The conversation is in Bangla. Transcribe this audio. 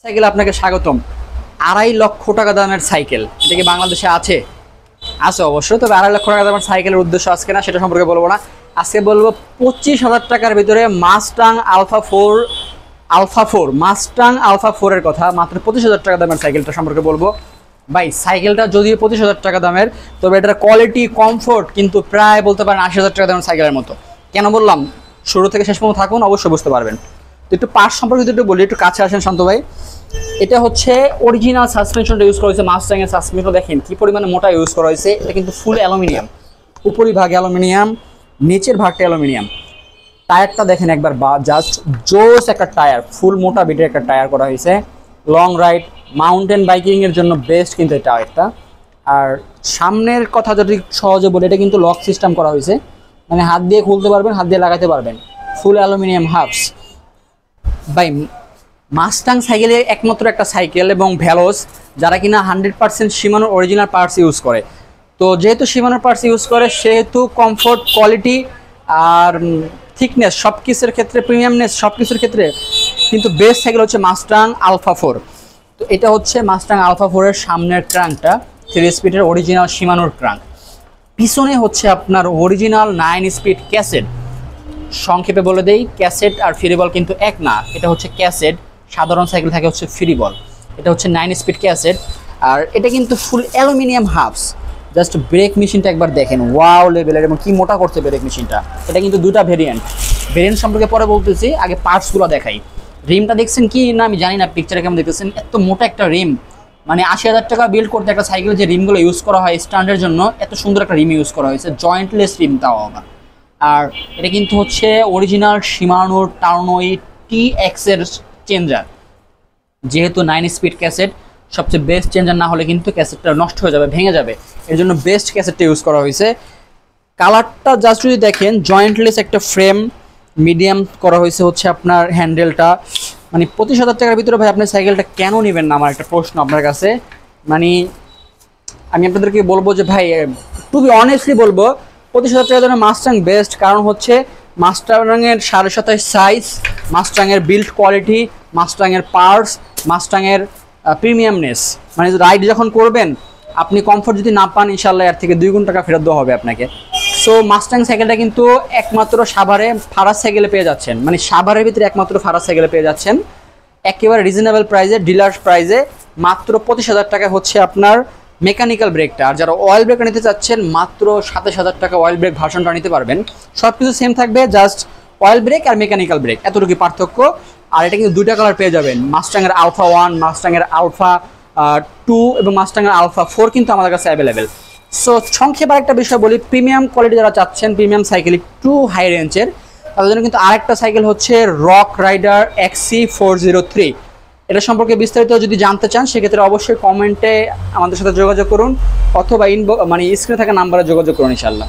সাইকেল আপনাকে স্বাগতম। 2.5 লক্ষ টাকা দামের সাইকেল, এটা কি বাংলাদেশে আছে? আছে অবশ্যই, তবে 2.5 লক্ষ টাকা দামের সাইকেলের উদ্দেশ্য আজকে না, সেটা সম্পর্কে বলবো না। আজকে বলবো 25,000 টাকার ভিতরে মাস্টাং আলফা 4 এর কথা। মাত্র 25,000 টাকা দামের সাইকেলটা সম্পর্কে বলবো। ভাই সাইকেলটা যদিও 25,000 টাকা দামের, তবে এটার কোয়ালিটি কমফোর্ট কিন্তু প্রায় বলতে পারেন 80,000 টাকা দামের সাইকেলের মতো। কেন বললাম, শুরু থেকে শেষ পর্যন্ত থাকুন, অবশ্যই বুঝতে পারবেন। তো একটু পার্টস সম্পর্কে একটু বলি, একটু কাছে আসেন শান্ত ভাই। এটা হচ্ছে অরিজিনাল সাসপেনশনটা ইউজ করা হয়েছে। মাস্টাং এর সাসপেনশন দেখেন কি পরিমাণে মোটা ইউজ করা হয়েছে। এটা কিন্তু ফুল অ্যালুমিনিয়াম, উপরি ভাগ অ্যালুমিনিয়াম, নিচের ভাগটা অ্যালুমিনিয়াম। টায়ারটা দেখেন একবার, বা জাস্ট জোস একটা টায়ার, ফুল মোটা বিটের একটা টায়ার করা হয়েছে। লং রাইড মাউন্টেন বাইকিং এর জন্য বেস্ট কিন্তু এই টায়ারটা। আর সামনের কথা যদি সহজে বলি, এটা কিন্তু লক সিস্টেম করা হয়েছে, মানে হাত দিয়ে খুলতে পারবেন, হাত দিয়ে লাগাতে পারবেন। Full aluminium hubs. By Mustang সাইকেলের একমাত্র একটা সাইকেল এবং ভ্যালোস যারা কিনা 100% শিমানোর অরিজিনাল পার্টস ইউজ করে। তো যেহেতু শিমানোর পার্টস ইউজ করে, সেহেতু কমফোর্ট, কোয়ালিটি আর থিকনেস সব কিছুর ক্ষেত্রে, প্রিমিয়ামনেস সব কিছুর ক্ষেত্রে কিন্তু বেস্ট সাইকেল হচ্ছে মাস্টাং আলফা 4। তো এটা হচ্ছে মাস্টাং আলফা 4 এর সামনের ক্রাঙ্কটা, 3 স্পিডের অরিজিনাল শিমানোর ক্রাঙ্ক। পিছনে হচ্ছে আপনার অরিজিনাল 9 স্পিড ক্যাসেট। সংক্ষেপে বলে দেই, ক্যাসেট আর ফ্রি বল কিন্তু এক না। এটা হচ্ছে ক্যাসেট, সাধারণ সাইকেল থাকে হচ্ছে ফ্রি বল। এটা হচ্ছে 9 স্পিড ক্যাসেট, আর এটা কিন্তু full aluminium hubs. Just brake মেশিনটা একবার দেখেন, ওয়াও লেভেলের, এবং কি মোটা করছে ব্রেক মেশিনটা। এটা কিন্তু দুটা ভেরিয়েন্ট সম্পর্কে পরে বলতেছি, আগে পার্টসগুলো দেখাই। রিমটা দেখছেন কি না আমি জানি না, পিকচারে কেমন দেখতেছেন, এত মোটা একটা রিম। মানে 80,000 টাকা বিল্ড করতে একটা সাইকেলে যে রিমগুলো ইউজ করা হয় স্ট্যান্ডের জন্য, এত সুন্দর একটা রিম ইউজ করা হয়েছে, জয়েন্টলেস রিম তাও আবার। আর এটা কিন্তু হচ্ছে অরিজিনাল শিমানোর টার্নোই TX এর চেঞ্জার। যেহেতু 9 স্পিড ক্যাসেট, সবচেয়ে বেস্ট চেঞ্জার না হলে কিন্তু ক্যাসেটটা নষ্ট হয়ে যাবে, ভেঙে যাবে। এর জন্য বেস্ট ক্যাসেটটা ইউজ করা হয়েছে। কালারটা জাস্ট যদি দেখেন, জয়েন্টলেস একটা ফ্রেম, মিডিয়াম করা হয়েছে হচ্ছে আপনার হ্যান্ডেলটা। মানে 25,000 টাকার ভিতরে ভাই আপনি সাইকেলটা কেন নেবেন না, আমার একটা প্রশ্ন আপনার কাছে। মানে আমি আপনাদেরকে বলবো যে ভাই, টু বি অনেস্টলি বলবো, 25,000 টাকার জন্য মাস্টাং বেস্ট। কারণ হচ্ছে মাস্টাংয়ের 27.5 সাইজ, মাস্টাংয়ের বিল্ড কোয়ালিটি, মাস্টাংয়ের পার্টস, মাস্টাংয়ের প্রিমিয়ামনেস। মানে রাইড যখন করবেন, আপনি কমফোর্ট যদি না পান, ইনশাল্লাহ এর থেকে 2 গুণ টাকা ফেরত দেওয়া হবে আপনাকে। সো মাস্টাং সাইকেলটা কিন্তু একমাত্র সাভারে ফারাজ সাইকেলে পেয়ে যাচ্ছেন, মানে সাভারের ভিতরে একমাত্র ফারাজ সাইকেলে পেয়ে যাচ্ছেন একেবারে রিজনেবল প্রাইসে, ডিলার প্রাইসে। মাত্র 25,000 টাকা হচ্ছে আপনার মেকানিক্যাল ব্রেকটা। আর যারা অয়েল ব্রেকটা নিতে চাচ্ছেন, মাত্র 27,000 টাকা অয়েল ব্রেক ভার্সনটা নিতে পারবেন। সব কিছু সেম থাকবে, জাস্ট অয়েল ব্রেক আর মেকানিক্যাল ব্রেক, এতটুকু পার্থক্য। আর এটা কিন্তু 2টা কালার পেয়ে যাবেন, মাস্টাংয়ের আলফা 1, মাস্টাংয়ের আলফা 2 এবং মাস্টাংয়ের আলফা 4 কিন্তু আমাদের কাছে অ্যাভেলেবেল। সো সংক্ষেপে আরেকটা বিষয় বলি, প্রিমিয়াম কোয়ালিটি যারা চাচ্ছেন, প্রিমিয়াম সাইকেল একটু হাই রেঞ্জের, তাদের জন্য কিন্তু আরেকটা সাইকেল হচ্ছে রক রাইডার XC403। এটা সম্পর্কে বিস্তারিত যদি জানতে চান, সেক্ষেত্রে অবশ্যই কমেন্টে আমাদের সাথে যোগাযোগ করুন, অথবা স্ক্রিনে থাকা নাম্বারে যোগাযোগ করুন ইনশাল্লাহ।